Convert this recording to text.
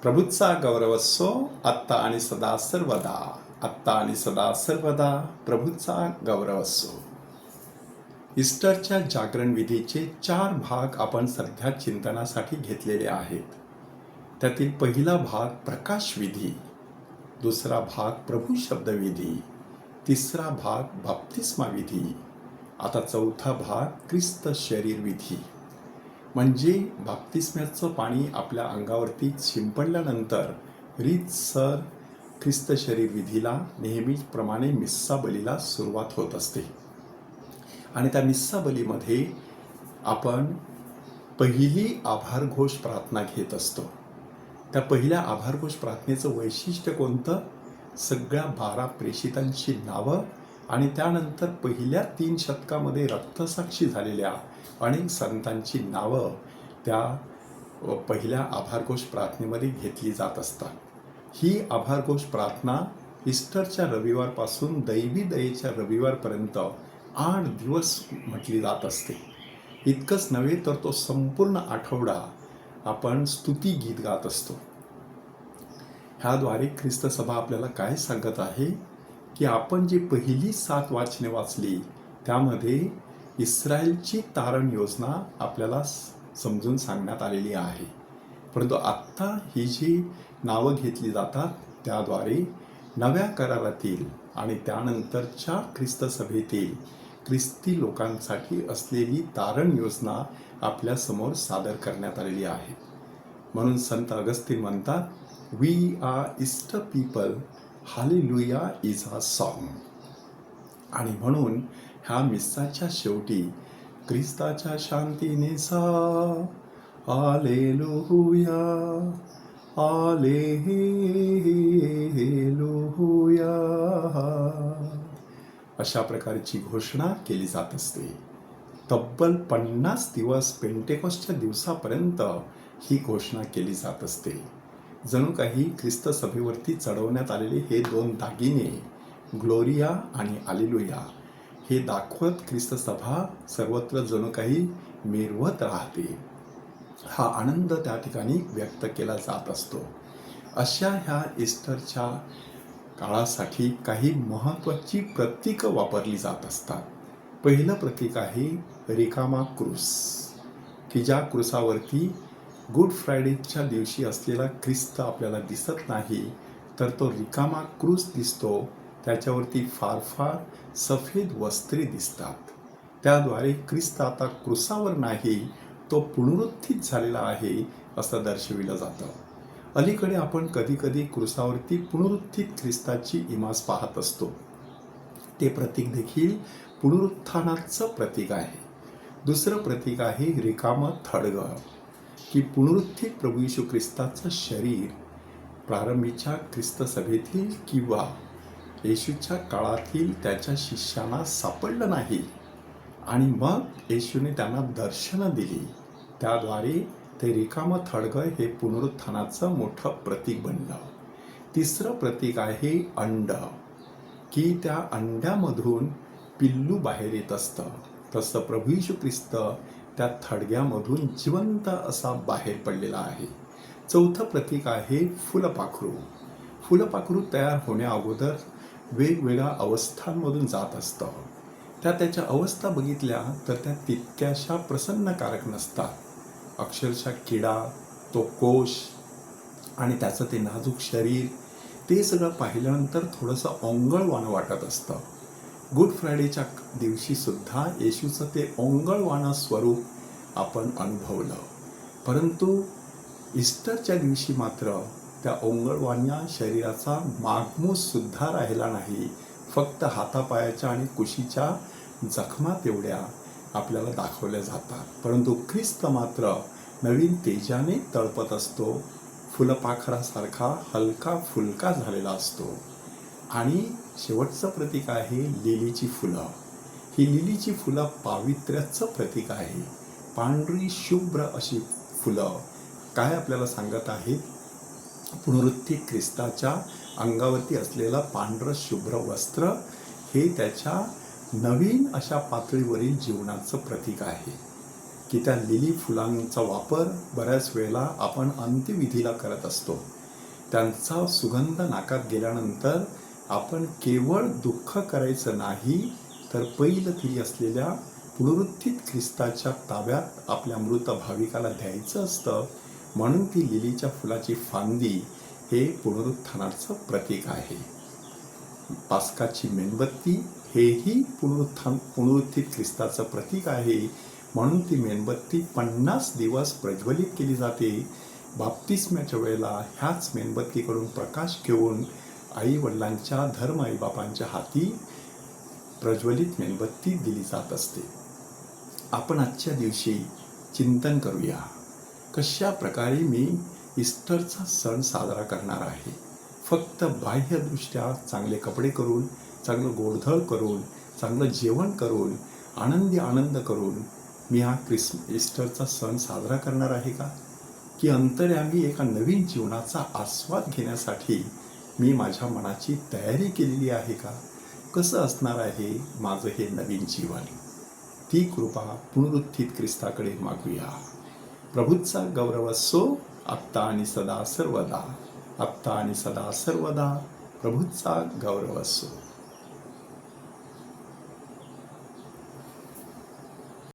प्रभूचा गौरव असो आत्ता आणि सदा सर्वदा. आत्ता आणि सदा सर्वदा प्रभूचा गौरव असो. ईस्टरच्या जागरण विधीचे 4 भाग आपण सध्या चिंतनासाठी घेतलेले आहेत. त्यातील पहिला भाग प्रकाश विधी, दुसरा भाग प्रभू शब्द विधी, तिसरा भाग बाप्तिस्मा विधी, आता चौथा भाग ख्रिस्त शरीर विधी. म्हणजे बाप्तिस्म्याचं पाणी आपल्या अंगावरती शिंपडल्यानंतर रीतसर ख्रिस्त शरीर विधीला नेहमीप्रमाणे मिस्सा बलीला सुरुवात होत असते. आणि त्या मिस्सा बलीमध्ये आपण पहिली आभारघोष प्रार्थना घेत असतो. त्या पहिल्या आभारघोष प्रार्थनेचं वैशिष्ट्य कोणतं? सगळ्या 12 प्रेषितांची नावं आणि त्यानंतर पहिल्या 3 शतकामध्ये रक्तसाक्षी झालेल्या अनेक संतांची नावं त्या पहिल्या आभारघोष प्रार्थनेमध्ये घेतली जात असतात. ही आभारघोष प्रार्थना ईस्टरच्या रविवारपासून दैवी दयेच्या रविवारपर्यंत 8 दिवस म्हटली जात असते. इतकंच नव्हे तर तो संपूर्ण आठवडा आपण स्तुती गीत गात असतो. ह्याद्वारे ख्रिस्त सभा आपल्याला काय सांगत आहे की आपण जी पहिली 7 वाचने वाचली त्यामध्ये इस्रायलची तारण योजना आपल्याला समजून सांगण्यात आलेली आहे. परंतु आत्ता ही जी नावं घेतली जातात त्याद्वारे नव्या करारातील आणि त्यानंतरच्या ख्रिस्त सभेतील ख्रिस्ती लोकांसाठी असलेली तारण योजना आपल्यासमोर सादर करण्यात आलेली आहे. म्हणून संत अगस्तीन म्हणतात, we are Easter people, hallelujah is a song. आणि म्हणून ह्या मिस्साच्या शेवटी ख्रिस्ताच्या शांतीने सा हालेलुया हालेलुया अशा प्रकारची घोषणा केली जात असते. तब्बल 50 दिवस पेंटेकॉस्टच्या दिवसापर्यंत ही घोषणा केली जात असते. जणू काही ख्रिस्त सभेवरती चढवण्यात आलेले हे 2 दागिने ग्लोरिया आणि हालेलुया हे दाखवत ख्रिस्त सभा सर्वत्र जणू काही मिरवत राहते. हा आनंद त्या ठिकाणी व्यक्त केला जात असतो. अशा ह्या ईस्टरच्या काळासाठी काही महत्त्वाची प्रतीकं वापरली जात असतात. पहिलं प्रतीक आहे रिकामा क्रूस, की ज्या क्रूसावरती गुड फ्रायडेच्या दिवशी असलेला ख्रिस्त आपल्याला दिसत नाही, तर तो रिकामा क्रूस दिसतो. त्याच्यावरती फार फार सफेद वस्त्रे दिसतात. त्याद्वारे ख्रिस्त आता क्रूसावर नाही, तो पुनरुत्थित झालेला आहे असं दर्शविलं जातं. अलीकडे आपण कधी कधी क्रूसावरती पुनरुत्थित ख्रिस्ताची इमाज पाहत असतो. ते प्रतीक देखील पुनरुत्थानाचं प्रतीक आहे. दुसरं प्रतीक आहे रिकामं थडगं, की पुनरुत्थित प्रभू येशू ख्रिस्ताचं शरीर प्रारंभीच्या ख्रिस्त सभेतील किंवा येशूच्या काळातील त्याच्या शिष्यांना सापडलं नाही आणि मग येशूने त्यांना दर्शनं दिली. त्याद्वारे ते रिकामं थडगं हे पुनरुत्थानाचं मोठं प्रतीक बनलं. तिसरं प्रतीक आहे अंड, की त्या अंड्यामधून पिल्लू बाहेर येत असतं. तसं प्रभू येशू ख्रिस्त त्या थडग्यामधून जिवंत असा बाहेर पडलेला आहे. चौथं प्रतीक आहे फुलपाखरू. फुलपाखरू तयार होण्या अगोदर वेगवेगळ्या अवस्थांमधून जात असतं. त्याच्या अवस्था बघितल्या तर त्या तितक्याशा प्रसन्नकारक नसतात. अक्षरशः किडा, तो कोश आणि त्याचं ते नाजूक शरीर, ते सगळं पाहिल्यानंतर थोडंसं ओंगळवाणं वाटत असतं. गुड फ्रायडेच्या दिवशी सुद्धा येशूचं ते ओंगळवाणं स्वरूप आपण अनुभवलं. परंतु ईस्टरच्या दिवशी मात्र त्या ओंगळवाण्या शरीराचा मागमूस सुद्धा राहिला नाही. फक्त हातापायाच्या आणि कुशीच्या जखमा तेवढ्या आपल्याला दाखवल्या जातात. परंतु ख्रिस्त मात्र नवीन तेजाने तळपत असतो. फुलपाखरासारखा हलका फुलका झालेला असतो. आणि शेवटचं प्रतीक आहे लिलीची फुलं. ही लिलीची फुलं पावित्र्याचं प्रतीक आहे. पांढरी शुभ्र अशी फुलं काय आपल्याला सांगत आहेत? पुनरुत्थित ख्रिस्ताच्या अंगावरती असलेलं पांढरं शुभ्र वस्त्र हे त्याच्या नवीन अशा पातळीवरील जीवनाचं प्रतीक आहे. की त्या लिली फुलांचा वापर बऱ्याच वेळेला आपण अंत्यविधीला करत असतो. त्यांचा सुगंध नाकात गेल्यानंतर आपण केवळ दुःख करायचं नाही, तर पैलथी असलेल्या पुनरुत्थित ख्रिस्ताच्या ताब्यात आपल्या मृत भाविकाला द्यायचं असतं. म्हणून ती लिलीच्या फुलाची फांदी हे पुनरुत्थानाचं प्रतीक आहे. पास्काची मेणबत्ती हेही पुनरुत्थित ख्रिस्ताचं प्रतीक आहे. म्हणून ती मेणबत्ती 50 दिवस प्रज्वलित केली जाते. बाप्तिस्म्याच्या वेळेला ह्याच मेणबत्तीकडून प्रकाश घेऊन आई वडिलांच्या आईबापांच्या हाती प्रज्वलित मेणबत्ती दिली जात असते. आपण आजच्या दिवशी चिंतन करूया, कशा प्रकारे मी ईस्टरचा सण साजरा करणार आहे. फक्त बाह्यदृष्ट्या चांगले कपडे करून, चांगलं गोडधळ करून, चांगलं जेवण करून, आनंद करून मी हा ईस्टरचा सण साजरा करणार आहे का? की अंतर्यामी एका नवीन जीवनाचा आस्वाद घेण्यासाठी मी माझ्या मनाची तयारी केलेली आहे का? कसं असणार आहे माझं हे नवीन जीवन? ती कृपा पुनरुत्थित ख्रिस्ताकडे मागूया. प्रभूचा गौरव असो आत्ता आणि सदा सर्वदा. आत्ता आणि सदा सर्वदा प्रभूचा गौरव असो.